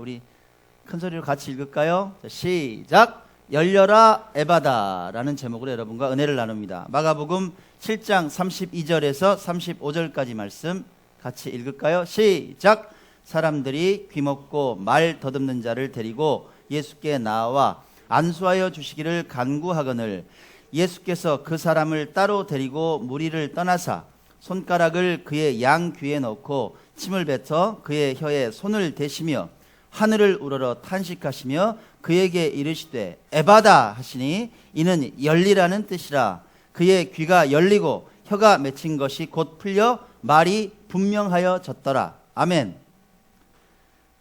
우리 큰 소리로 같이 읽을까요? 자, 시작! 열려라 에바다라는 제목으로 여러분과 은혜를 나눕니다. 마가복음 7장 32절에서 35절까지 말씀 같이 읽을까요? 시작! 사람들이 귀먹고 말 더듬는 자를 데리고 예수께 나와 안수하여 주시기를 간구하거늘 예수께서 그 사람을 따로 데리고 무리를 떠나사 손가락을 그의 양 귀에 넣고 침을 뱉어 그의 혀에 손을 대시며 하늘을 우러러 탄식하시며 그에게 이르시되 에바다 하시니 이는 열리라는 뜻이라. 그의 귀가 열리고 혀가 맺힌 것이 곧 풀려 말이 분명하여졌더라. 아멘.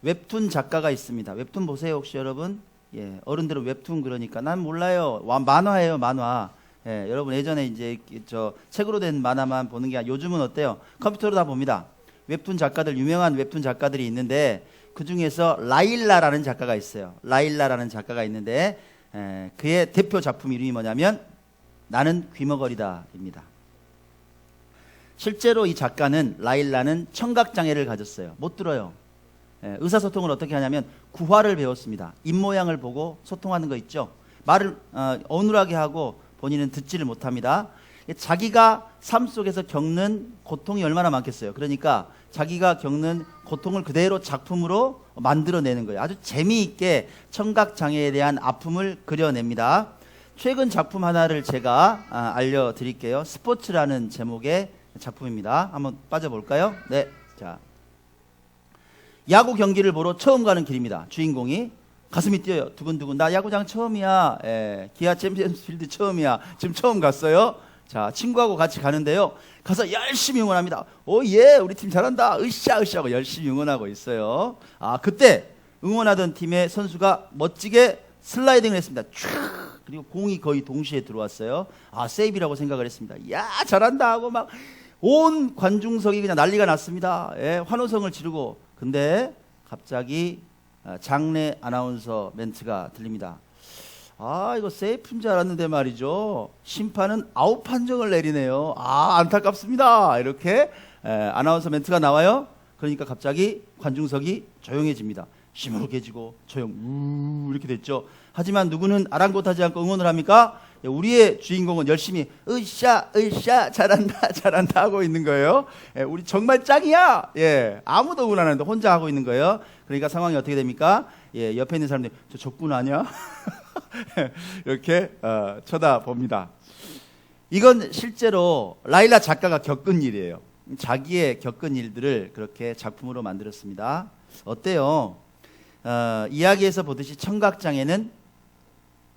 웹툰 작가가 있습니다. 웹툰 보세요 혹시 여러분? 예, 어른들은 웹툰 그러니까 난 몰라요. 만화예요 만화. 예, 여러분 예전에 이제 저 책으로 된 만화만 보는 게 아니라 요즘은 어때요? 컴퓨터로 다 봅니다. 웹툰 작가들, 유명한 웹툰 작가들이 있는데 그 중에서 라일라라는 작가가 있어요. 라일라라는 작가가 있는데 그의 대표 작품 이름이 뭐냐면 나는 귀머거리다입니다. 실제로 이 작가는 라일라는 청각장애를 가졌어요. 못 들어요. 의사소통을 어떻게 하냐면 구화를 배웠습니다. 입모양을 보고 소통하는 거 있죠. 말을 어눌하게 하고 본인은 듣지를 못합니다. 자기가 삶 속에서 겪는 고통이 얼마나 많겠어요. 그러니까 자기가 겪는 고통을 그대로 작품으로 만들어내는 거예요. 아주 재미있게 청각장애에 대한 아픔을 그려냅니다. 최근 작품 하나를 제가 알려드릴게요. 스포츠라는 제목의 작품입니다. 한번 빠져볼까요? 네, 자, 야구 경기를 보러 처음 가는 길입니다. 주인공이 가슴이 뛰어요. 두근두근. 나 야구장 처음이야. 기아 챔피언스 필드 처음이야. 지금 처음 갔어요. 자, 친구하고 같이 가는데요. 가서 열심히 응원합니다. 오, 예, 우리 팀 잘한다. 으쌰, 으쌰 하고 열심히 응원하고 있어요. 그때 응원하던 팀의 선수가 멋지게 슬라이딩을 했습니다. 촤! 그리고 공이 거의 동시에 들어왔어요. 세이브라고 생각을 했습니다. 야, 잘한다 하고 막 온 관중석이 그냥 난리가 났습니다. 예, 환호성을 지르고. 근데 갑자기 장내 아나운서 멘트가 들립니다. 이거 세이프인 줄 알았는데 말이죠. 심판은 아웃 판정을 내리네요. 안타깝습니다. 이렇게 아나운서 멘트가 나와요. 그러니까 갑자기 관중석이 조용해집니다. 시무룩해지고 조용 이렇게 됐죠. 하지만 누구는 아랑곳하지 않고 응원을 합니까? 우리의 주인공은 열심히 으쌰 으쌰 잘한다 잘한다 하고 있는 거예요. 우리 정말 짱이야. 예, 아무도 응원 안 하는데 혼자 하고 있는 거예요. 그러니까 상황이 어떻게 됩니까? 예, 옆에 있는 사람들이 저 적군 아니야? 이렇게 쳐다봅니다. 이건 실제로 라일라 작가가 겪은 일이에요. 자기의 겪은 일들을 그렇게 작품으로 만들었습니다. 어때요? 이야기에서 보듯이 청각장애는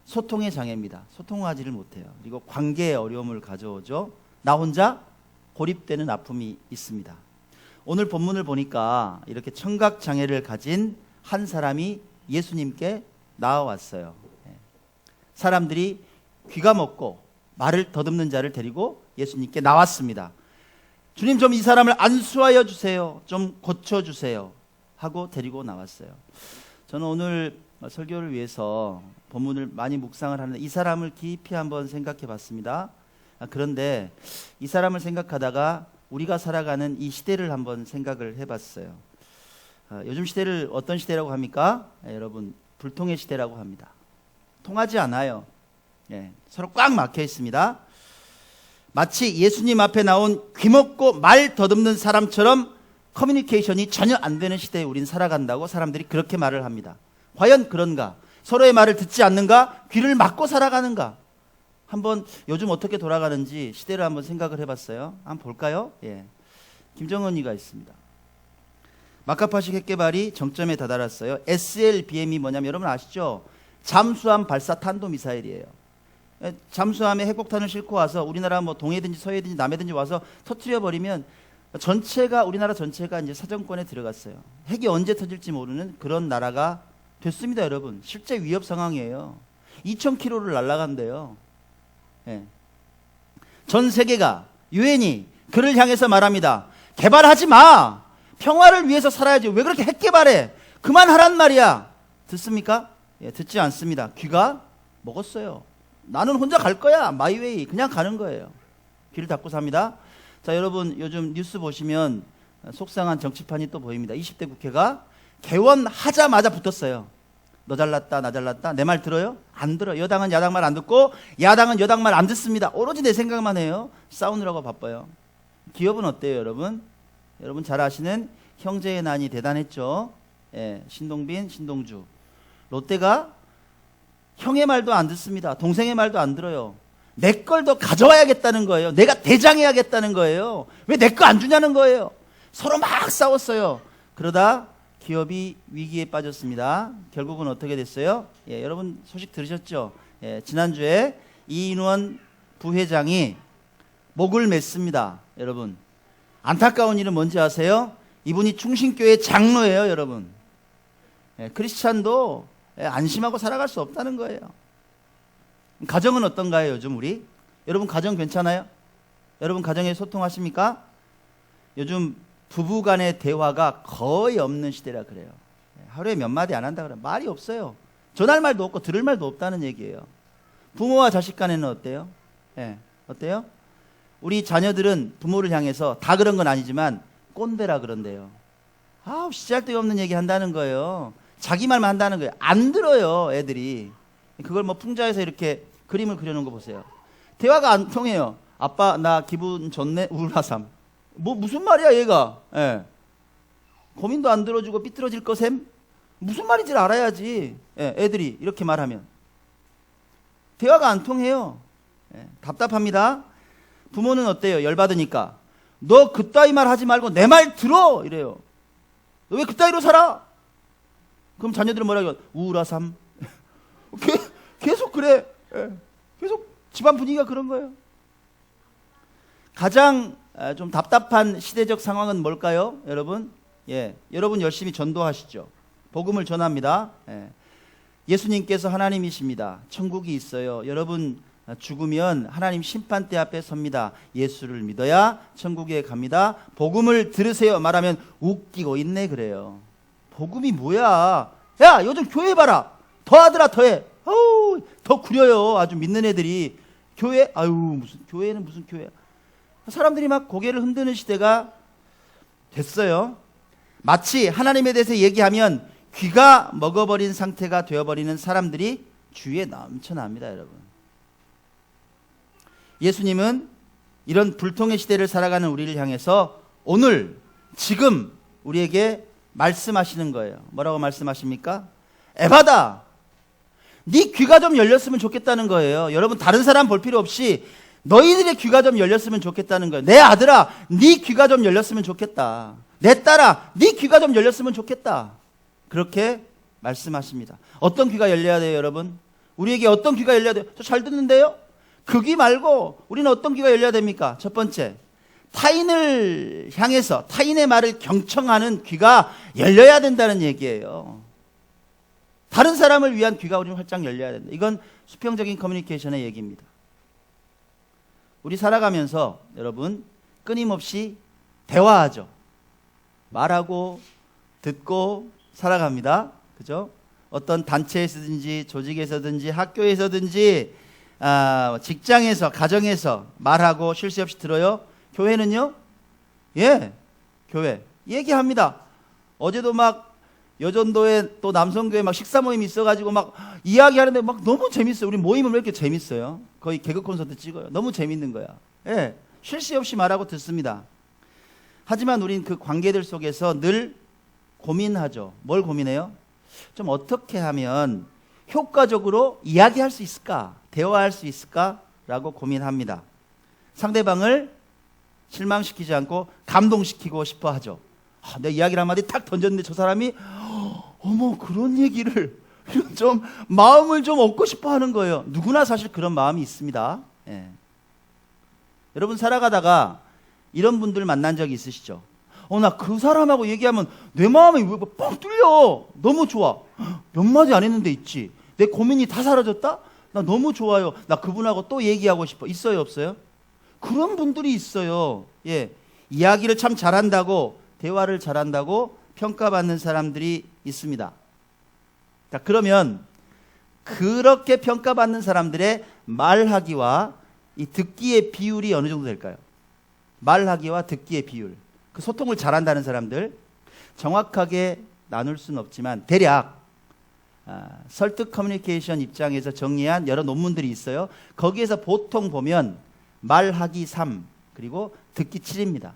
소통의 장애입니다. 소통하지를 못해요. 그리고 관계에 어려움을 가져오죠. 나 혼자 고립되는 아픔이 있습니다. 오늘 본문을 보니까 이렇게 청각장애를 가진 한 사람이 예수님께 나와왔어요. 사람들이 귀가 먹고 말을 더듬는 자를 데리고 예수님께 나왔습니다. 주님, 좀 이 사람을 안수하여 주세요. 좀 고쳐주세요. 하고 데리고 나왔어요. 저는 오늘 설교를 위해서 본문을 많이 묵상을 하는데 이 사람을 깊이 한번 생각해 봤습니다. 그런데 이 사람을 생각하다가 우리가 살아가는 이 시대를 한번 생각을 해봤어요. 요즘 시대를 어떤 시대라고 합니까? 여러분, 불통의 시대라고 합니다. 통하지 않아요. 서로 꽉 막혀 있습니다. 마치 예수님 앞에 나온 귀먹고 말 더듬는 사람처럼 커뮤니케이션이 전혀 안 되는 시대에 우린 살아간다고 사람들이 그렇게 말을 합니다. 과연 그런가? 서로의 말을 듣지 않는가? 귀를 막고 살아가는가? 한번 요즘 어떻게 돌아가는지 시대를 한번 생각을 해봤어요. 한번 볼까요? 예. 김정은이가 있습니다. 마카파식 핵개발이 정점에 다다랐어요. SLBM이 뭐냐면 여러분 아시죠? 잠수함 발사 탄도미사일이에요. 잠수함에 핵폭탄을 싣고 와서 우리나라 뭐 동해든지 서해든지 남해든지 와서 터뜨려버리면 전체가 우리나라 전체가 이제 사정권에 들어갔어요. 핵이 언제 터질지 모르는 그런 나라가 됐습니다, 여러분. 실제 위협 상황이에요. 2,000km를 날아간대요. 예. 전 세계가 유엔이 그를 향해서 말합니다. 개발하지 마. 평화를 위해서 살아야지. 왜 그렇게 핵 개발해? 그만하란 말이야. 듣습니까? 예, 듣지 않습니다. 귀가 먹었어요. 나는 혼자 갈 거야. 마이웨이. 그냥 가는 거예요. 귀를 닫고 삽니다. 자, 여러분 요즘 뉴스 보시면 속상한 정치판이 또 보입니다. 20대 국회가 개원하자마자 붙었어요. 너 잘났다, 나 잘났다. 내 말 들어요? 안 들어요. 여당은 야당 말 안 듣고 야당은 여당 말 안 듣습니다. 오로지 내 생각만 해요. 싸우느라고 바빠요. 기업은 어때요, 여러분? 여러분 잘 아시는 형제의 난이 대단했죠. 예, 신동빈, 신동주. 롯데가 형의 말도 안 듣습니다. 동생의 말도 안 들어요. 내 걸 더 가져와야겠다는 거예요. 내가 대장해야겠다는 거예요. 왜 내 거 안 주냐는 거예요. 서로 막 싸웠어요. 그러다 기업이 위기에 빠졌습니다. 결국은 어떻게 됐어요? 예, 여러분 소식 들으셨죠? 예, 지난주에 이인원 부회장이 목을 맸습니다. 여러분 안타까운 일은 뭔지 아세요? 이분이 충신교회 장로예요. 여러분 예, 크리스찬도 예, 안심하고 살아갈 수 없다는 거예요. 가정은 어떤가요? 요즘 우리? 여러분 가정 괜찮아요? 여러분 가정에 소통하십니까? 요즘 부부 간의 대화가 거의 없는 시대라 그래요. 하루에 몇 마디 안 한다 그래요. 말이 없어요. 전할 말도 없고 들을 말도 없다는 얘기예요. 부모와 자식 간에는 어때요? 예, 어때요? 우리 자녀들은 부모를 향해서 다 그런 건 아니지만 꼰대라 그런대요. 아우 씨잘데없는 얘기 한다는 거예요. 자기 말만 한다는 거예요. 안 들어요 애들이. 그걸 뭐 풍자에서 이렇게 그림을 그려놓은 거 보세요. 대화가 안 통해요. 아빠 나 기분 좋네 우울하삼. 뭐 무슨 말이야 얘가. 예. 고민도 안 들어주고 삐뚤어질 거셈. 무슨 말인지를 알아야지. 예, 애들이 이렇게 말하면 대화가 안 통해요. 예, 답답합니다. 부모는 어때요? 열받으니까 너 그따위 말 하지 말고 내 말 들어 이래요. 너 왜 그따위로 살아? 그럼 자녀들은 뭐라고 해요? 우울하삼. 계속 그래. 예, 계속 집안 분위기가 그런 거예요. 가장 좀 답답한 시대적 상황은 뭘까요? 여러분? 예, 여러분 열심히 전도하시죠. 복음을 전합니다. 예. 예수님께서 하나님이십니다. 천국이 있어요. 여러분 죽으면 하나님 심판대 앞에 섭니다. 예수를 믿어야 천국에 갑니다. 복음을 들으세요. 말하면 웃기고 있네 그래요. 복음이 뭐야? 야 요즘 교회 봐라. 더하더라 더해. 어우, 더 구려요. 아주 믿는 애들이. 교회? 아유 무슨 교회는 무슨 교회야. 사람들이 막 고개를 흔드는 시대가 됐어요. 마치 하나님에 대해서 얘기하면 귀가 먹어버린 상태가 되어버리는 사람들이 주위에 넘쳐납니다. 여러분 예수님은 이런 불통의 시대를 살아가는 우리를 향해서 오늘 지금 우리에게 말씀하시는 거예요. 뭐라고 말씀하십니까? 에바다 네 귀가 좀 열렸으면 좋겠다는 거예요. 여러분 다른 사람 볼 필요 없이 너희들의 귀가 좀 열렸으면 좋겠다는 거예요. 내 아들아 네 귀가 좀 열렸으면 좋겠다. 내 딸아 네 귀가 좀 열렸으면 좋겠다. 그렇게 말씀하십니다. 어떤 귀가 열려야 돼요 여러분? 우리에게 어떤 귀가 열려야 돼요? 저 잘 듣는데요? 그 귀 말고 우리는 어떤 귀가 열려야 됩니까? 첫 번째 타인을 향해서 타인의 말을 경청하는 귀가 열려야 된다는 얘기예요. 다른 사람을 위한 귀가 우리는 활짝 열려야 된다. 이건 수평적인 커뮤니케이션의 얘기입니다. 우리 살아가면서 여러분 끊임없이 대화하죠. 말하고 듣고 살아갑니다. 그죠? 어떤 단체에서든지 조직에서든지 학교에서든지 직장에서 가정에서 말하고 쉴 새 없이 들어요. 교회는요? 예, 교회 얘기합니다. 어제도 막 여전도에 또 남성교회 막 식사 모임이 있어가지고 막 이야기하는데 막 너무 재밌어요. 우리 모임은 왜 이렇게 재밌어요? 거의 개그 콘서트 찍어요. 너무 재밌는 거야. 예, 쉴 새 없이 말하고 듣습니다. 하지만 우린 그 관계들 속에서 늘 고민하죠. 뭘 고민해요? 좀 어떻게 하면 효과적으로 이야기할 수 있을까? 대화할 수 있을까? 라고 고민합니다. 상대방을 실망시키지 않고 감동시키고 싶어 하죠. 내 이야기를 한마디 탁 던졌는데 저 사람이 어머 그런 얘기를 좀 마음을 좀 얻고 싶어 하는 거예요. 누구나 사실 그런 마음이 있습니다. 예. 여러분 살아가다가 이런 분들 만난 적이 있으시죠? 나 그 사람하고 얘기하면 내 마음이 뻥 뚫려. 너무 좋아. 몇 마디 안 했는데 있지. 내 고민이 다 사라졌다? 나 너무 좋아요. 나 그분하고 또 얘기하고 싶어. 있어요 없어요? 그런 분들이 있어요. 예, 이야기를 참 잘한다고 대화를 잘한다고 평가받는 사람들이 있습니다. 자, 그러면 그렇게 평가받는 사람들의 말하기와 이 듣기의 비율이 어느 정도 될까요? 말하기와 듣기의 비율. 그 소통을 잘한다는 사람들, 정확하게 나눌 수는 없지만 대략 설득 커뮤니케이션 입장에서 정리한 여러 논문들이 있어요. 거기에서 보통 보면 말하기 3 그리고 듣기 7입니다.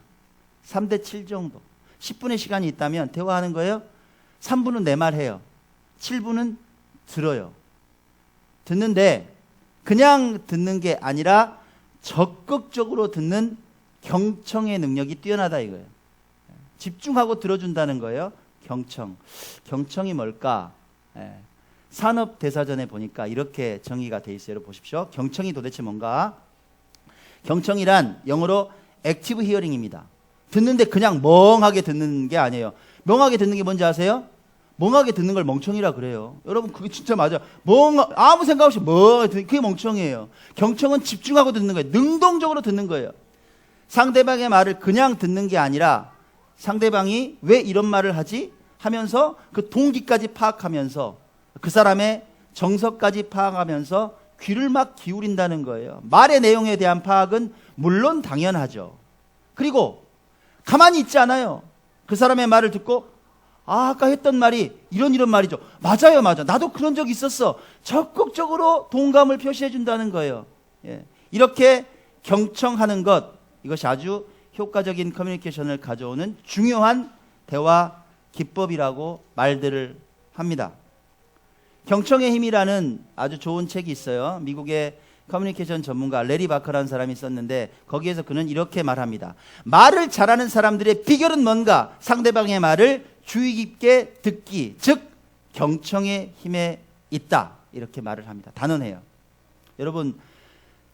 3대 7 정도. 10분의 시간이 있다면 대화하는 거예요. 3분은 내 말 해요. 7분은 들어요. 듣는데 그냥 듣는 게 아니라 적극적으로 듣는 경청의 능력이 뛰어나다 이거예요. 집중하고 들어준다는 거예요. 경청이 뭘까? 산업대사전에 보니까 이렇게 정의가 돼 있어요. 여러분 보십시오. 경청이 도대체 뭔가? 경청이란 영어로 액티브 히어링입니다. 듣는데 그냥 멍하게 듣는 게 아니에요. 멍하게 듣는 게 뭔지 아세요? 멍하게 듣는 걸 멍청이라 그래요. 여러분 그게 진짜 맞아. 아무 생각 없이 멍하게 듣는 그게 멍청이에요. 경청은 집중하고 듣는 거예요. 능동적으로 듣는 거예요. 상대방의 말을 그냥 듣는 게 아니라 상대방이 왜 이런 말을 하지? 하면서 그 동기까지 파악하면서 그 사람의 정서까지 파악하면서 귀를 막 기울인다는 거예요. 말의 내용에 대한 파악은 물론 당연하죠. 그리고 가만히 있지 않아요. 그 사람의 말을 듣고 아까 했던 말이 이런 말이죠. 맞아요. 나도 그런 적 있었어. 적극적으로 동감을 표시해 준다는 거예요. 이렇게 경청하는 것, 이것이 아주 효과적인 커뮤니케이션을 가져오는 중요한 대화 기법이라고 말들을 합니다. 경청의 힘이라는 아주 좋은 책이 있어요. 미국의 커뮤니케이션 전문가 레리 바커라는 사람이 썼는데 거기에서 그는 이렇게 말합니다. 말을 잘하는 사람들의 비결은 뭔가? 상대방의 말을 주의 깊게 듣기, 즉 경청의 힘에 있다. 이렇게 말을 합니다. 단언해요. 여러분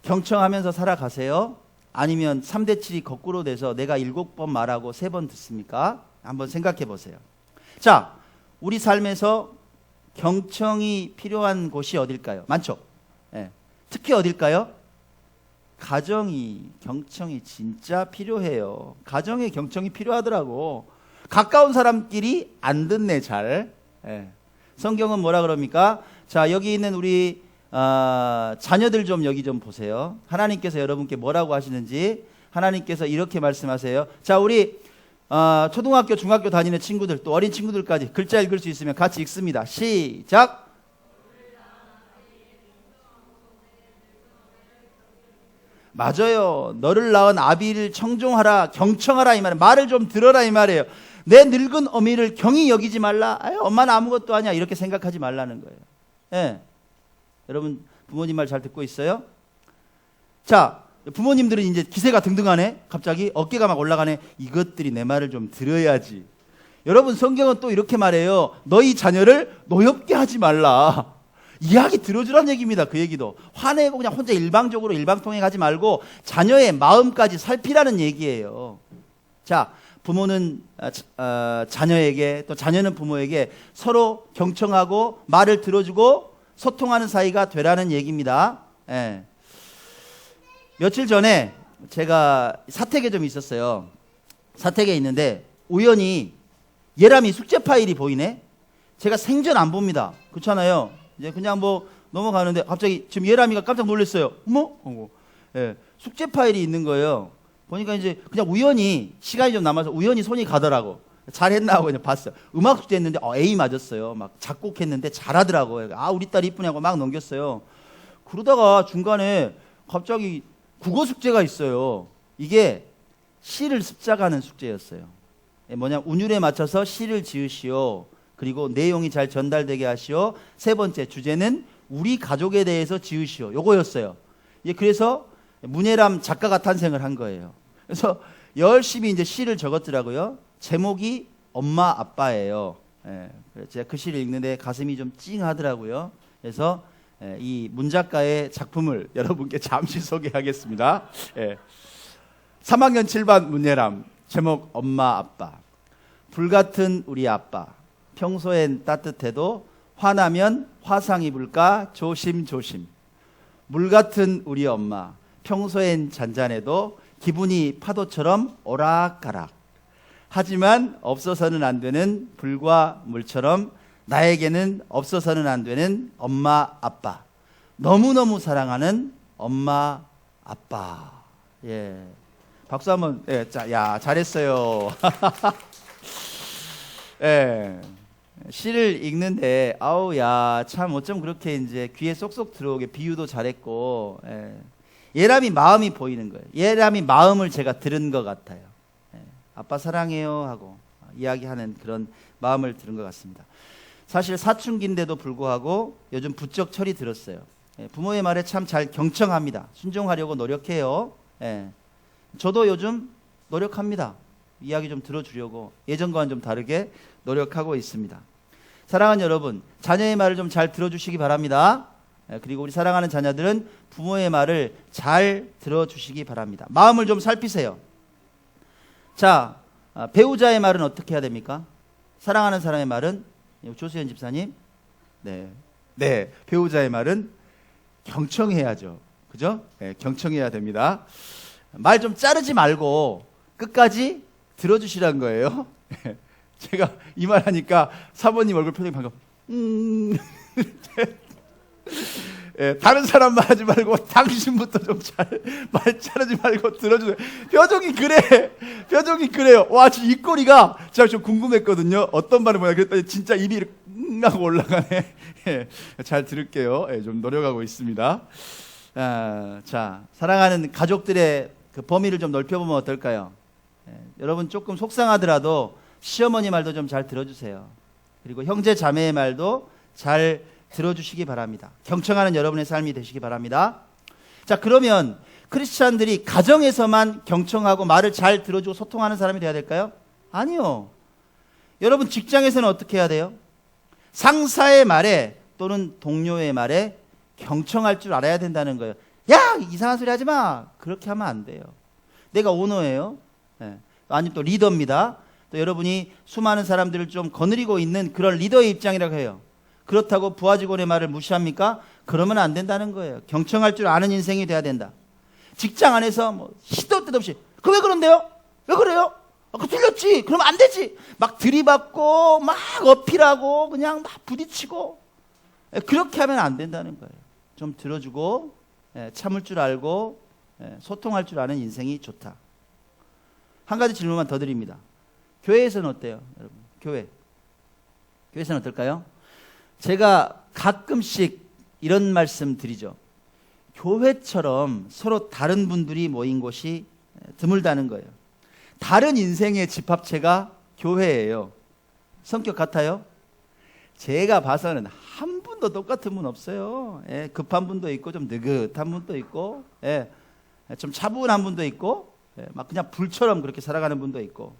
경청하면서 살아가세요? 아니면 3대 7이 거꾸로 돼서 내가 7번 말하고 3번 듣습니까? 한번 생각해 보세요. 자, 우리 삶에서 경청이 필요한 곳이 어딜까요? 많죠? 특히 어딜까요? 가정이 경청이 진짜 필요해요. 가정에 경청이 필요하더라고. 가까운 사람끼리 안 듣네 잘. 성경은 뭐라 그럽니까? 자, 여기 있는 우리 자녀들 좀 여기 좀 보세요. 하나님께서 여러분께 뭐라고 하시는지 하나님께서 이렇게 말씀하세요. 자, 우리 초등학교, 중학교 다니는 친구들 또 어린 친구들까지 글자 읽을 수 있으면 같이 읽습니다. 시작. 맞아요. 너를 낳은 아비를 청종하라, 경청하라 이 말이에요. 말을 좀 들어라 이 말이에요. 내 늙은 어미를 경히 여기지 말라. 엄마는 아무것도 아니야 이렇게 생각하지 말라는 거예요. 여러분 부모님 말 잘 듣고 있어요? 자, 부모님들은 이제 기세가 등등하네. 갑자기 어깨가 막 올라가네. 이것들이 내 말을 좀 들어야지. 여러분 성경은 또 이렇게 말해요. 너희 자녀를 노엽게 하지 말라. 이야기 들어주란 얘기입니다. 그 얘기도 화내고 그냥 혼자 일방적으로 일방통행 하지 말고 자녀의 마음까지 살피라는 얘기예요. 자, 부모는 자녀에게 또 자녀는 부모에게 서로 경청하고 말을 들어주고 소통하는 사이가 되라는 얘기입니다. 며칠 전에 제가 사택에 좀 있었어요. 사택에 있는데 우연히 예람이 숙제 파일이 보이네. 제가 생전 안 봅니다. 그렇잖아요. 이제 그냥 뭐 넘어가는데 갑자기 지금 예람이가 깜짝 놀랐어요. 어머? 숙제 파일이 있는 거예요. 보니까 이제 그냥 우연히 시간이 좀 남아서 우연히 손이 가더라고. 잘했나 하고 그냥 봤어요. 음악 숙제 했는데 A 맞았어요. 막 작곡했는데 잘하더라고요. 우리 딸 이쁘냐고 막 넘겼어요. 그러다가 중간에 갑자기 국어 숙제가 있어요. 이게 시를 습작하는 숙제였어요. 뭐냐, 운율에 맞춰서 시를 지으시오. 그리고 내용이 잘 전달되게 하시오. 세 번째 주제는 우리 가족에 대해서 지으시오. 요거였어요. 그래서 문예람 작가가 탄생을 한 거예요. 그래서 열심히 이제 시를 적었더라고요. 제목이 엄마 아빠예요. 제가 그 시를 읽는데 가슴이 좀 찡하더라고요. 그래서 이 문작가의 작품을 여러분께 잠시 소개하겠습니다. 3학년 7반 문예람, 제목 엄마 아빠. 불같은 우리 아빠, 평소엔 따뜻해도 화나면 화상 입을까 조심조심. 물같은 우리 엄마, 평소엔 잔잔해도 기분이 파도처럼 오락가락. 하지만 없어서는 안 되는 불과 물처럼 나에게는 없어서는 안 되는 엄마 아빠. 너무너무 사랑하는 엄마 아빠. 박수 한번. 자, 야, 잘했어요. 시를 읽는데 아우 야 참 어쩜 그렇게 이제 귀에 쏙쏙 들어오게 비유도 잘했고 예람이 마음이 보이는 거예요. 예람이 마음을 제가 들은 것 같아요. 아빠 사랑해요 하고 이야기하는 그런 마음을 들은 것 같습니다. 사실 사춘기인데도 불구하고 요즘 부쩍 철이 들었어요. 부모의 말에 참 잘 경청합니다. 순종하려고 노력해요. 저도 요즘 노력합니다. 이야기 좀 들어주려고 예전과는 좀 다르게 노력하고 있습니다. 사랑하는 여러분, 자녀의 말을 좀 잘 들어주시기 바랍니다. 그리고 우리 사랑하는 자녀들은 부모의 말을 잘 들어주시기 바랍니다. 마음을 좀 살피세요. 자, 배우자의 말은 어떻게 해야 됩니까? 사랑하는 사람의 말은 조수연 집사님, 네, 배우자의 말은 경청해야죠. 그죠? 네, 경청해야 됩니다. 말 좀 자르지 말고 끝까지 들어주시라는 거예요. 제가 이 말 하니까 사모님 얼굴 표정이 방금 다른 사람 말하지 말고 당신부터 좀 말 자르지 말고 들어주세요. 표정이 그래요. 와, 지금 입꼬리가 제가 좀 궁금했거든요. 어떤 말을 뭐냐 그랬더니 진짜 입이 이렇게 하고 올라가네. 잘 들을게요. 좀 노력하고 있습니다. 자, 사랑하는 가족들의 그 범위를 좀 넓혀보면 어떨까요? 여러분 조금 속상하더라도 시어머니 말도 좀 잘 들어주세요. 그리고 형제 자매의 말도 잘 들어주시기 바랍니다. 경청하는 여러분의 삶이 되시기 바랍니다. 자, 그러면 크리스찬들이 가정에서만 경청하고 말을 잘 들어주고 소통하는 사람이 돼야 될까요? 아니요. 여러분 직장에서는 어떻게 해야 돼요? 상사의 말에 또는 동료의 말에 경청할 줄 알아야 된다는 거예요. 야, 이상한 소리 하지 마. 그렇게 하면 안 돼요. 내가 오너예요. 아니면 또 리더입니다. 또 여러분이 수많은 사람들을 좀 거느리고 있는 그런 리더의 입장이라고 해요. 그렇다고 부하 직원의 말을 무시합니까? 그러면 안 된다는 거예요. 경청할 줄 아는 인생이 돼야 된다. 직장 안에서 뭐 시도 때도 없이 그 왜 그런데요? 왜 그래요? 그 틀렸지. 그러면 안 되지. 막 들이받고 막 어필하고 그냥 막 부딪히고 그렇게 하면 안 된다는 거예요. 좀 들어주고 참을 줄 알고 소통할 줄 아는 인생이 좋다. 한 가지 질문만 더 드립니다. 교회에서는 어때요? 여러분, 교회에서는 어떨까요? 제가 가끔씩 이런 말씀 드리죠. 교회처럼 서로 다른 분들이 모인 곳이 드물다는 거예요. 다른 인생의 집합체가 교회예요. 성격 같아요? 제가 봐서는 한 분도 똑같은 분 없어요. 급한 분도 있고 좀 느긋한 분도 있고 좀 차분한 분도 있고 막 그냥 불처럼 그렇게 살아가는 분도 있고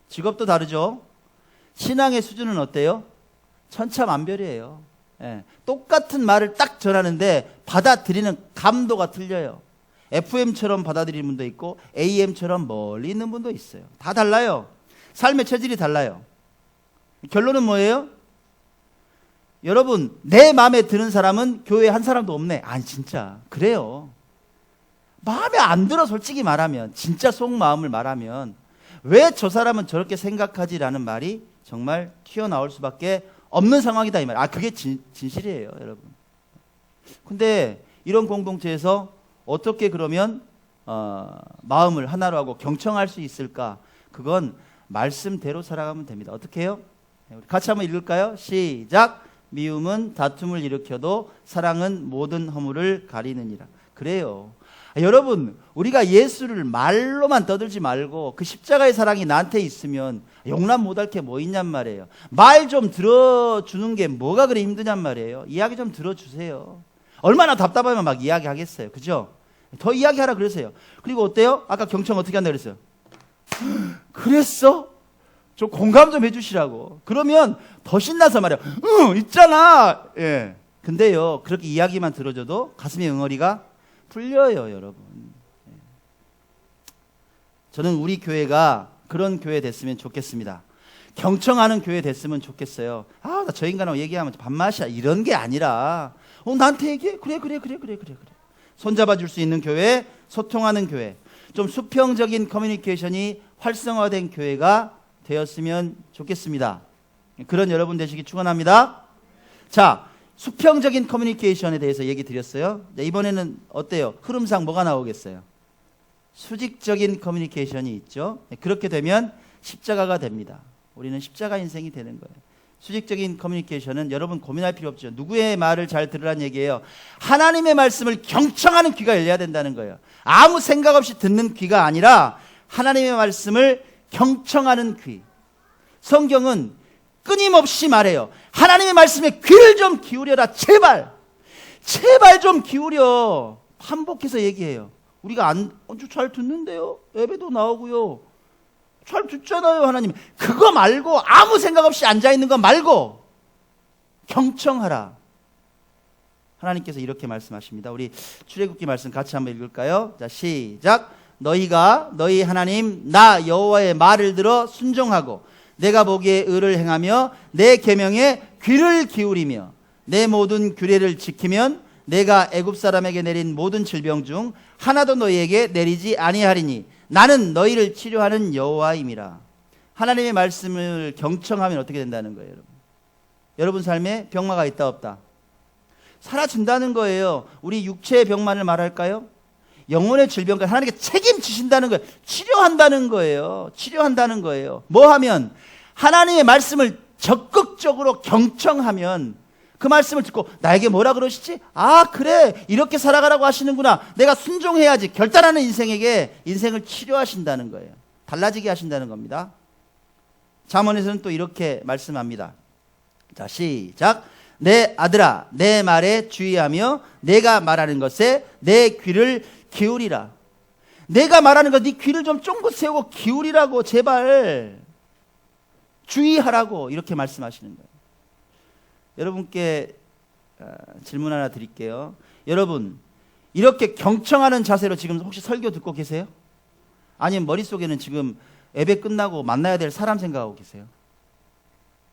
직업도 다르죠. 신앙의 수준은 어때요? 천차만별이에요. 똑같은 말을 딱 전하는데 받아들이는 감도가 틀려요. FM처럼 받아들이는 분도 있고 AM처럼 멀리 있는 분도 있어요. 다 달라요. 삶의 체질이 달라요. 결론은 뭐예요? 여러분, 내 마음에 드는 사람은 교회에 한 사람도 없네. 아니 진짜 그래요. 마음에 안 들어 솔직히 말하면, 진짜 속마음을 말하면 왜 저 사람은 저렇게 생각하지라는 말이 정말 튀어나올 수밖에 없는 상황이다 이 말. 그게 진실이에요, 여러분. 근데 이런 공동체에서 어떻게 그러면 마음을 하나로 하고 경청할 수 있을까? 그건 말씀대로 살아가면 됩니다. 어떻게 해요? 우리 같이 한번 읽을까요? 시작. 미움은 다툼을 일으켜도 사랑은 모든 허물을 가리느니라. 그래요. 여러분, 우리가 예수를 말로만 떠들지 말고 그 십자가의 사랑이 나한테 있으면 용납 못할 게 뭐 있냔 말이에요. 말 좀 들어주는 게 뭐가 그래 힘드냔 말이에요. 이야기 좀 들어주세요. 얼마나 답답하면 막 이야기하겠어요. 그죠? 더 이야기하라 그러세요. 그리고 어때요? 아까 경청 어떻게 한다 그랬어요? 그랬어? 좀 공감 좀 해주시라고. 그러면 더 신나서 말해요. 있잖아. 근데요, 그렇게 이야기만 들어줘도 가슴의 응어리가 풀려요, 여러분. 저는 우리 교회가 그런 교회 됐으면 좋겠습니다. 경청하는 교회 됐으면 좋겠어요. 나 저 인간하고 얘기하면 밥맛이야 이런 게 아니라 나한테 얘기해? 그래. 손잡아 줄 수 있는 교회, 소통하는 교회, 좀 수평적인 커뮤니케이션이 활성화된 교회가 되었으면 좋겠습니다. 그런 여러분 되시기 축원합니다. 자, 수평적인 커뮤니케이션에 대해서 얘기 드렸어요. 이번에는 어때요? 흐름상 뭐가 나오겠어요? 수직적인 커뮤니케이션이 있죠. 그렇게 되면 십자가가 됩니다. 우리는 십자가 인생이 되는 거예요. 수직적인 커뮤니케이션은 여러분 고민할 필요 없죠. 누구의 말을 잘 들으라는 얘기예요. 하나님의 말씀을 경청하는 귀가 열려야 된다는 거예요. 아무 생각 없이 듣는 귀가 아니라 하나님의 말씀을 경청하는 귀. 성경은 끊임없이 말해요. 하나님의 말씀에 귀를 좀 기울여라. 제발 좀 기울여. 반복해서 얘기해요. 우리가 아주 잘 듣는데요. 예배도 나오고요. 잘 듣잖아요. 하나님. 그거 말고 아무 생각 없이 앉아있는 거 말고 경청하라. 하나님께서 이렇게 말씀하십니다. 우리 출애굽기 말씀 같이 한번 읽을까요? 자, 시작. 너희가 너희 하나님 나 여호와의 말을 들어 순종하고 내가 보기에 의를 행하며 내 계명에 귀를 기울이며 내 모든 규례를 지키면 내가 애굽 사람에게 내린 모든 질병 중 하나도 너희에게 내리지 아니하리니 나는 너희를 치료하는 여호와임이라. 하나님의 말씀을 경청하면 어떻게 된다는 거예요, 여러분? 여러분 삶에 병마가 있다 없다? 사라진다는 거예요. 우리 육체의 병만을 말할까요? 영혼의 질병까지 하나님께 책임지신다는 거예요. 치료한다는 거예요. 치료한다는 거예요. 뭐 하면? 하나님의 말씀을 적극적으로 경청하면 그 말씀을 듣고 나에게 뭐라 그러시지? 아, 그래. 이렇게 살아가라고 하시는구나. 내가 순종해야지. 결단하는 인생에게 인생을 치료하신다는 거예요. 달라지게 하신다는 겁니다. 잠언에서는 또 이렇게 말씀합니다. 자, 시작. 내 아들아, 내 말에 주의하며 내가 말하는 것에 내 귀를 기울이라. 내가 말하는 것, 네 귀를 좀 쫑긋 세우고 기울이라고. 제발 주의하라고 이렇게 말씀하시는 거예요. 여러분께 질문 하나 드릴게요. 여러분, 이렇게 경청하는 자세로 지금 혹시 설교 듣고 계세요? 아니면 머릿속에는 지금 예배 끝나고 만나야 될 사람 생각하고 계세요?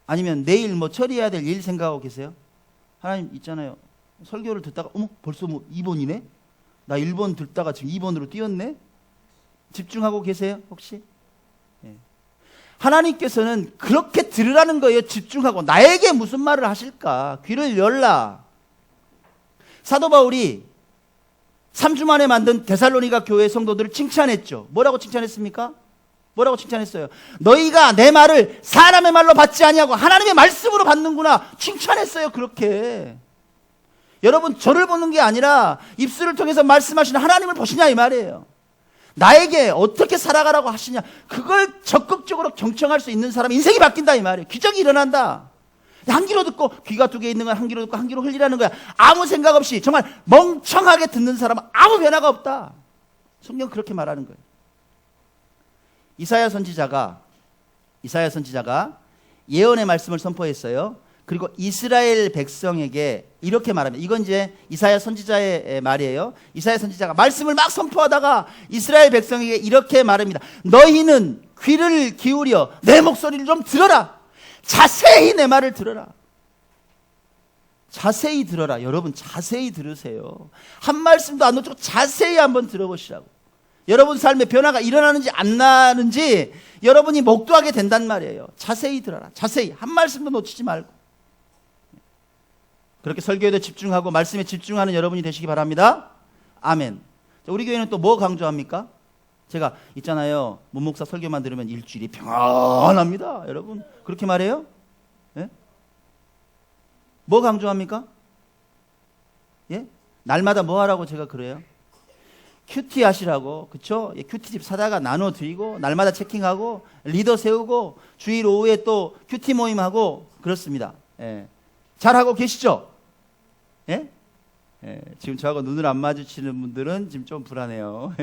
아니면 내일 뭐 처리해야 될 일 생각하고 계세요? 하나님 있잖아요. 설교를 듣다가 어머 벌써 뭐 2번이네? 나 1번 듣다가 지금 2번으로 뛰었네? 집중하고 계세요 혹시? 예. 하나님께서는 그렇게 들으라는 거예요. 집중하고. 나에게 무슨 말을 하실까? 귀를 열라. 사도 바울이 3주 만에 만든 데살로니가 교회 성도들을 칭찬했죠. 뭐라고 칭찬했습니까? 뭐라고 칭찬했어요? 너희가 내 말을 사람의 말로 받지 아니하고 하나님의 말씀으로 받는구나. 칭찬했어요. 그렇게. 여러분, 저를 보는 게 아니라 입술을 통해서 말씀하시는 하나님을 보시냐 이 말이에요. 나에게 어떻게 살아가라고 하시냐, 그걸 적극적으로 경청할 수 있는 사람은 인생이 바뀐다 이 말이에요. 기적이 일어난다. 한 귀로 듣고 귀가 두 개 있는 건 한 귀로 듣고 한 귀로 흘리라는 거야. 아무 생각 없이 정말 멍청하게 듣는 사람은 아무 변화가 없다. 성경 그렇게 말하는 거예요. 이사야 선지자가 예언의 말씀을 선포했어요. 그리고 이스라엘 백성에게 이렇게 말합니다. 이건 이제 이사야 선지자의 말이에요. 이사야 선지자가 말씀을 막 선포하다가 이스라엘 백성에게 이렇게 말합니다. 너희는 귀를 기울여 내 목소리를 좀 들어라. 자세히 내 말을 들어라. 자세히 들어라. 여러분 자세히 들으세요. 한 말씀도 안 놓치고 자세히 한번 들어보시라고. 여러분 삶에 변화가 일어나는지 안 나는지 여러분이 목도하게 된단 말이에요. 자세히 들어라. 자세히. 한 말씀도 놓치지 말고. 그렇게 설교에도 집중하고 말씀에 집중하는 여러분이 되시기 바랍니다. 아멘. 우리 교회는 또 뭐 강조합니까? 제가 있잖아요. 문목사 설교만 들으면 일주일이 평안합니다. 여러분 그렇게 말해요? 예? 뭐 강조합니까? 예? 날마다 뭐 하라고 제가 그래요? 큐티 하시라고. 그쵸? 예, 큐티집 사다가 나눠드리고 날마다 체킹하고 리더 세우고 주일 오후에 또 큐티 모임하고 그렇습니다. 예. 잘하고 계시죠? 예? 예, 지금 저하고 눈을 안 마주치는 분들은 지금 좀 불안해요.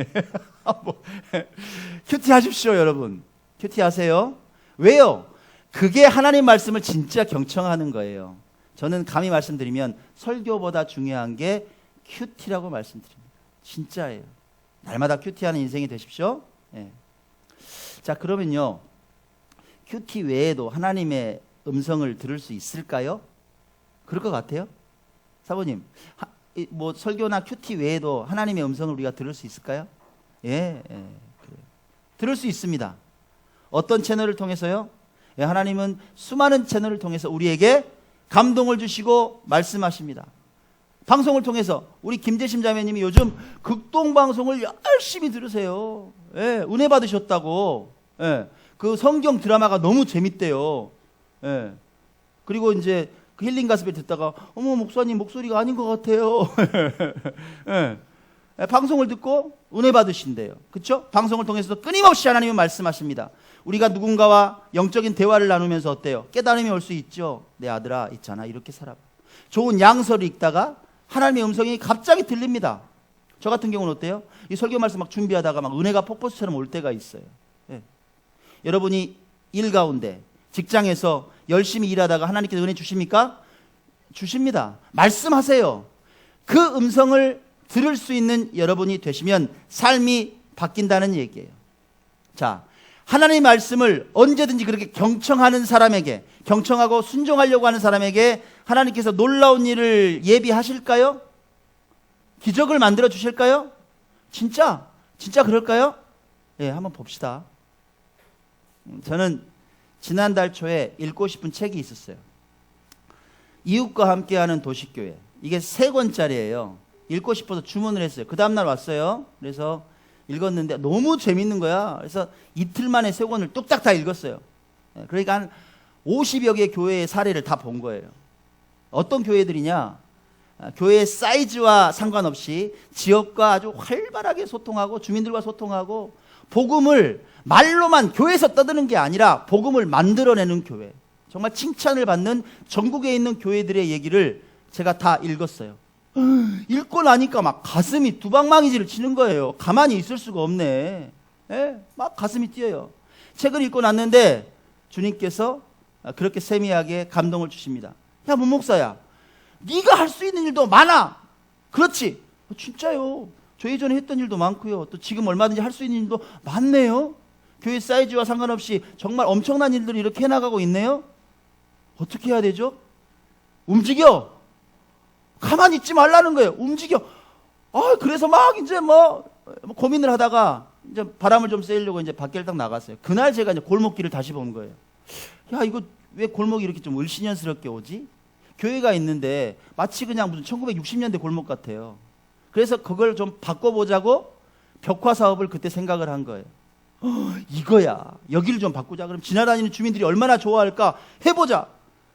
큐티 하십시오, 여러분. 큐티 하세요. 왜요? 그게 하나님 말씀을 진짜 경청하는 거예요. 저는 감히 말씀드리면 설교보다 중요한 게 큐티라고 말씀드립니다. 진짜예요. 날마다 큐티하는 인생이 되십시오. 예. 자, 그러면요. 큐티 외에도 하나님의 음성을 들을 수 있을까요? 그럴 것 같아요? 사모님, 뭐 설교나 큐티 외에도 하나님의 음성을 우리가 들을 수 있을까요? 예, 그래요. 들을 수 있습니다. 어떤 채널을 통해서요? 예, 하나님은 수많은 채널을 통해서 우리에게 감동을 주시고 말씀하십니다. 방송을 통해서 우리 김재심 자매님이 요즘 극동방송을 열심히 들으세요. 예, 은혜 받으셨다고. 예, 그 성경 드라마가 너무 재밌대요. 예. 그리고 이제 그 힐링 가스펠 듣다가 어머 목사님 목소리가 아닌 것 같아요. 예. 방송을 듣고 은혜 받으신대요. 그렇죠? 방송을 통해서도 끊임없이 하나님은 말씀하십니다. 우리가 누군가와 영적인 대화를 나누면서 어때요? 깨달음이 올 수 있죠. 내 아들아 있잖아 이렇게 살아. 좋은 양서를 읽다가 하나님의 음성이 갑자기 들립니다. 저 같은 경우는 어때요? 이 설교 말씀 막 준비하다가 막 은혜가 폭포수처럼 올 때가 있어요. 예. 여러분이 일 가운데 직장에서 열심히 일하다가 하나님께서 은혜 주십니까? 주십니다. 말씀하세요. 그 음성을 들을 수 있는 여러분이 되시면 삶이 바뀐다는 얘기예요. 자, 하나님의 말씀을 언제든지 그렇게 경청하는 사람에게, 경청하고 순종하려고 하는 사람에게 하나님께서 놀라운 일을 예비하실까요? 기적을 만들어 주실까요? 진짜 그럴까요? 예, 한번 봅시다. 저는 지난달 초에 읽고 싶은 책이 있었어요. 이웃과 함께하는 도시교회. 이게 3권짜리예요. 읽고 싶어서 주문을 했어요. 그 다음날 왔어요. 그래서 읽었는데 너무 재밌는 거야. 그래서 이틀 만에 3권을 뚝딱 다 읽었어요. 그러니까 한 50여 개 교회의 사례를 다 본 거예요. 어떤 교회들이냐? 교회의 사이즈와 상관없이 지역과 아주 활발하게 소통하고 주민들과 소통하고 복음을 말로만 교회에서 떠드는 게 아니라 복음을 만들어내는 교회. 정말 칭찬을 받는 전국에 있는 교회들의 얘기를 제가 다 읽었어요. 읽고 나니까 막 가슴이 두방망이질을 치는 거예요. 가만히 있을 수가 없네. 예? 막 가슴이 뛰어요. 책을 읽고 났는데 주님께서 그렇게 세미하게 감동을 주십니다. 야, 문목사야, 네가 할 수 있는 일도 많아. 그렇지. 진짜요. 저 예전에 했던 일도 많고요. 또 지금 얼마든지 할 수 있는 일도 많네요. 교회 사이즈와 상관없이 정말 엄청난 일들이 이렇게 해나가고 있네요. 어떻게 해야 되죠? 움직여. 가만히 있지 말라는 거예요. 움직여. 그래서 막 이제 뭐 고민을 하다가 이제 바람을 좀 쐬려고 이제 밖에 딱 나갔어요. 그날 제가 이제 골목길을 다시 본 거예요. 야, 이거 왜 골목이 이렇게 좀 을씨년스럽게 오지? 교회가 있는데 마치 그냥 무슨 1960년대 골목 같아요. 그래서 그걸 좀 바꿔보자고 벽화 사업을 그때 생각을 한 거예요. 이거야. 여기를 좀 바꾸자. 그럼 지나다니는 주민들이 얼마나 좋아할까? 해보자.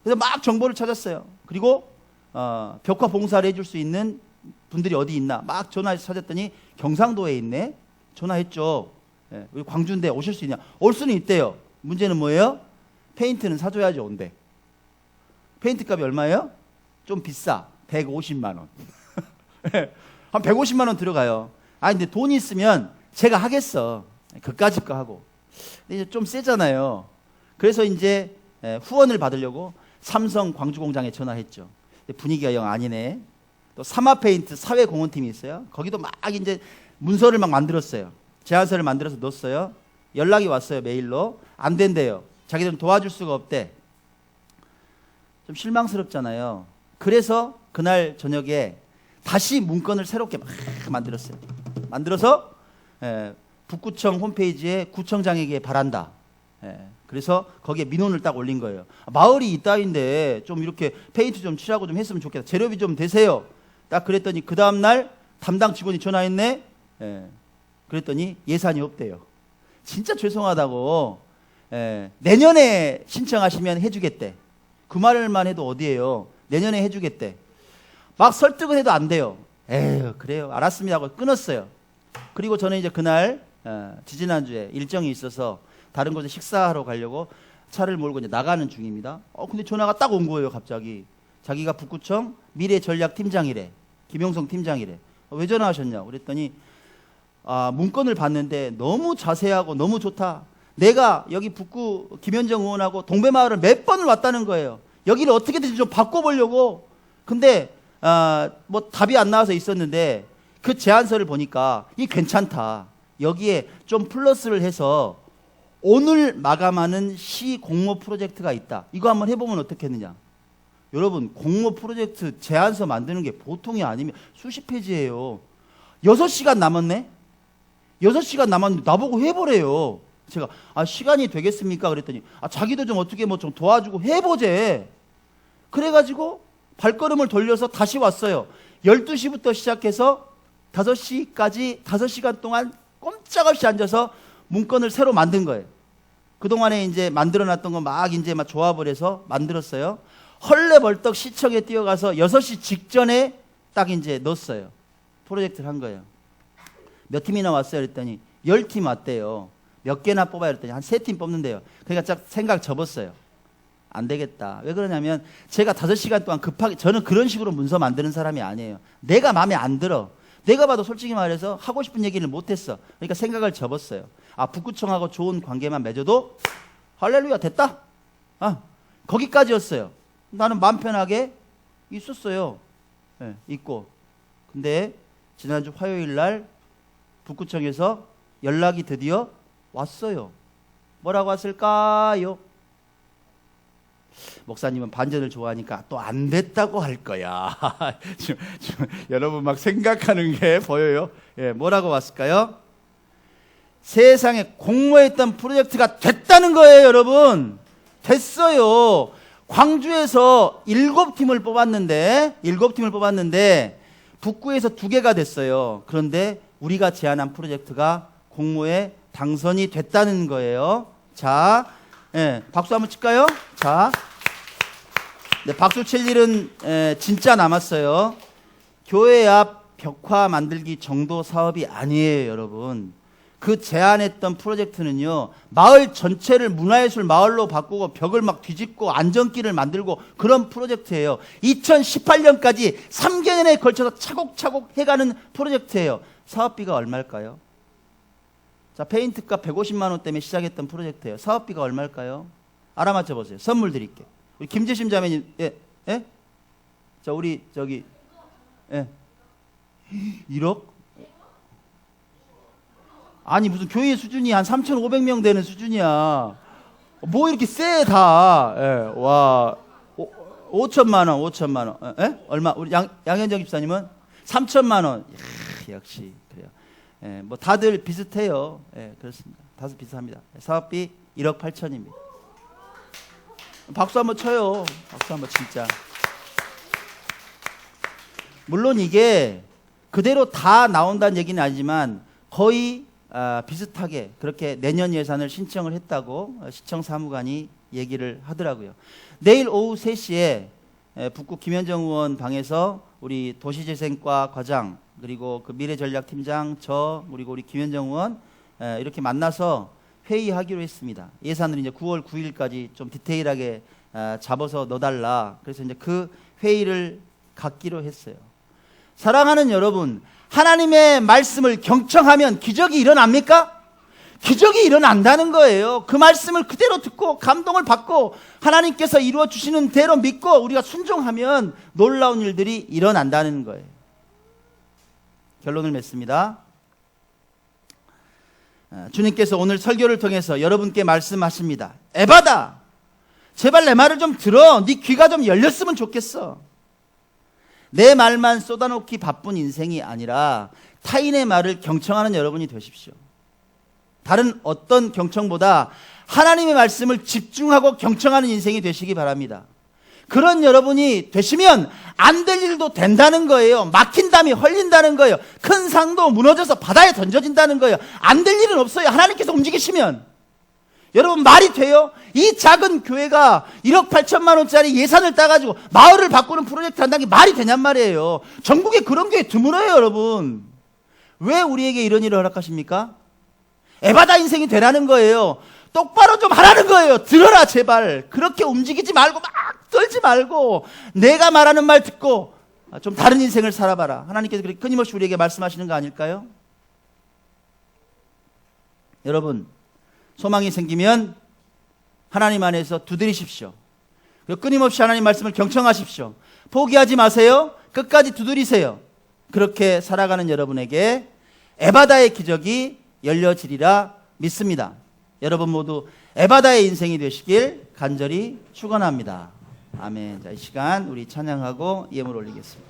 그래서 막 정보를 찾았어요. 그리고 벽화 봉사를 해줄 수 있는 분들이 어디 있나 막 전화해서 찾았더니 경상도에 있네. 전화했죠. 예, 우리 광주인데 오실 수 있냐? 올 수는 있대요. 문제는 뭐예요? 페인트는 사줘야지 온대. 페인트 값이 얼마예요? 좀 비싸. 150만 원. 한 150만 원 들어가요. 근데 돈이 있으면 제가 하겠어. 그까짓 거 하고. 근데 이제 좀 세잖아요. 그래서 이제 후원을 받으려고 삼성 광주 공장에 전화했죠. 분위기가 영 아니네. 또 사마페인트 사회공헌팀이 있어요. 거기도 막 이제 문서를 막 만들었어요. 제안서를 만들어서 넣었어요. 연락이 왔어요. 메일로. 안 된대요. 자기들은 도와줄 수가 없대. 좀 실망스럽잖아요. 그래서 그날 저녁에 다시 문건을 새롭게 막 만들었어요. 만들어서 북구청 홈페이지에 구청장에게 바란다. 그래서 거기에 민원을 딱 올린 거예요. 마을이 이따인데 좀 이렇게 페인트 좀 칠하고 좀 했으면 좋겠다. 재료비 좀 되세요. 딱 그랬더니 그 다음날 담당 직원이 전화했네. 그랬더니 예산이 없대요. 진짜 죄송하다고. 내년에 신청하시면 해주겠대. 그 말만 해도 어디예요. 내년에 해주겠대. 막 설득을 해도 안 돼요. 에휴, 그래요. 알았습니다 하고 끊었어요. 그리고 저는 이제 그날 지지난주에 일정이 있어서 다른 곳에 식사하러 가려고 차를 몰고 이제 나가는 중입니다. 근데 전화가 딱 온 거예요. 갑자기 자기가 북구청 미래전략팀장이래. 김용성 팀장이래. 왜 전화하셨냐 그랬더니 문건을 봤는데 너무 자세하고 너무 좋다. 내가 여기 북구 김현정 의원하고 동배마을을 몇 번을 왔다는 거예요. 여기를 어떻게든지 좀 바꿔보려고. 근데 뭐 답이 안 나와서 있었는데 그 제안서를 보니까 이 괜찮다. 여기에 좀 플러스를 해서 오늘 마감하는 시 공모 프로젝트가 있다. 이거 한번 해보면 어떻겠느냐. 여러분, 공모 프로젝트 제안서 만드는 게 보통이 아니면 수십 페이지예요. 6시간 남았네. 6시간 남았는데 나보고 해보래요. 제가 시간이 되겠습니까? 그랬더니 자기도 좀 어떻게 뭐 좀 도와주고 해보재. 그래가지고 발걸음을 돌려서 다시 왔어요. 12시부터 시작해서 5시까지 5시간 동안 꼼짝없이 앉아서 문건을 새로 만든 거예요. 그동안에 이제 만들어놨던 거 막 이제 막 조합을 해서 만들었어요. 헐레벌떡 시청에 뛰어가서 6시 직전에 딱 이제 넣었어요. 프로젝트를 한 거예요. 몇 팀이나 왔어요? 그랬더니 10팀 왔대요. 몇 개나 뽑아야 그랬더니 한 3팀 뽑는데요. 그러니까 딱 생각 접었어요. 안 되겠다. 왜 그러냐면 제가 5시간 동안 급하게, 저는 그런 식으로 문서 만드는 사람이 아니에요. 내가 마음에 안 들어. 내가 봐도 솔직히 말해서 하고 싶은 얘기를 못했어. 그러니까 생각을 접었어요. 아, 북구청하고 좋은 관계만 맺어도 할렐루야 됐다. 아, 거기까지였어요. 나는 마음 편하게 있었어요. 네, 있고. 근데 지난주 화요일 날 북구청에서 연락이 드디어 왔어요. 뭐라고 왔을까요? 목사님은 반전을 좋아하니까 또 안 됐다고 할 거야. 지금 여러분 막 생각하는 게 보여요. 예, 뭐라고 왔을까요? 세상에 공모했던 프로젝트가 됐다는 거예요, 여러분. 됐어요. 광주에서 7팀을 뽑았는데 북구에서 2개가 됐어요. 그런데 우리가 제안한 프로젝트가 공모에 당선이 됐다는 거예요. 자, 예, 박수 한번 칠까요? 자, 네, 박수 칠 일은 진짜 남았어요. 교회 앞 벽화 만들기 정도 사업이 아니에요, 여러분. 그 제안했던 프로젝트는요, 마을 전체를 문화예술 마을로 바꾸고 벽을 막 뒤집고 안전길을 만들고 그런 프로젝트예요. 2018년까지 3개년에 걸쳐서 차곡차곡 해가는 프로젝트예요. 사업비가 얼마일까요? 자, 페인트값 150만 원 때문에 시작했던 프로젝트예요. 사업비가 얼마일까요? 알아맞혀 보세요. 선물 드릴게요. 우리 김재심 자매님, 예, 예? 자, 우리 저기, 예, 1억? 아니 무슨 교회 수준이 한 3,500명 되는 수준이야. 뭐 이렇게 세 다. 예, 와, 5천만 원. 예? 얼마? 우리 양현정 집사님은 3천만 원. 이야, 역시 그래요. 예, 뭐 다들 비슷해요. 예, 그렇습니다. 다들 비슷합니다. 사업비 1억 8천입니다. 박수 한번 쳐요. 박수 한번 진짜. 물론 이게 그대로 다 나온다는 얘기는 아니지만 거의 비슷하게 그렇게 내년 예산을 신청을 했다고 시청 사무관이 얘기를 하더라고요. 내일 오후 3시에 북구 김현정 의원 방에서 우리 도시재생과 과장 그리고 그 미래전략팀장 그리고 우리 김현정 의원 이렇게 만나서 회의하기로 했습니다. 예산을 이제 9월 9일까지 좀 디테일하게 잡아서 넣어달라. 그래서 이제 그 회의를 갖기로 했어요. 사랑하는 여러분, 하나님의 말씀을 경청하면 기적이 일어납니까? 기적이 일어난다는 거예요. 그 말씀을 그대로 듣고 감동을 받고 하나님께서 이루어 주시는 대로 믿고 우리가 순종하면 놀라운 일들이 일어난다는 거예요. 결론을 맺습니다. 주님께서 오늘 설교를 통해서 여러분께 말씀하십니다. 에바다, 제발 내 말을 좀 들어. 네 귀가 좀 열렸으면 좋겠어. 내 말만 쏟아놓기 바쁜 인생이 아니라 타인의 말을 경청하는 여러분이 되십시오. 다른 어떤 경청보다 하나님의 말씀을 집중하고 경청하는 인생이 되시기 바랍니다. 그런 여러분이 되시면 안 될 일도 된다는 거예요. 막힌 담이 헐린다는 거예요. 큰 상도 무너져서 바다에 던져진다는 거예요. 안 될 일은 없어요. 하나님께서 움직이시면. 여러분 말이 돼요? 이 작은 교회가 1억 8천만 원짜리 예산을 따가지고 마을을 바꾸는 프로젝트 한다는 게 말이 되냔 말이에요. 전국에 그런 교회 드물어요, 여러분. 왜 우리에게 이런 일을 허락하십니까? 에바다 인생이 되라는 거예요. 똑바로 좀 하라는 거예요. 들어라 제발. 그렇게 움직이지 말고 막 떨지 말고 내가 말하는 말 듣고 좀 다른 인생을 살아봐라. 하나님께서 그렇게 끊임없이 우리에게 말씀하시는 거 아닐까요? 여러분, 소망이 생기면 하나님 안에서 두드리십시오. 그리고 끊임없이 하나님 말씀을 경청하십시오. 포기하지 마세요. 끝까지 두드리세요. 그렇게 살아가는 여러분에게 에바다의 기적이 열려지리라 믿습니다. 여러분 모두 에바다의 인생이 되시길 간절히 축원합니다. 아멘. 자, 이 시간 우리 찬양하고 예물 올리겠습니다.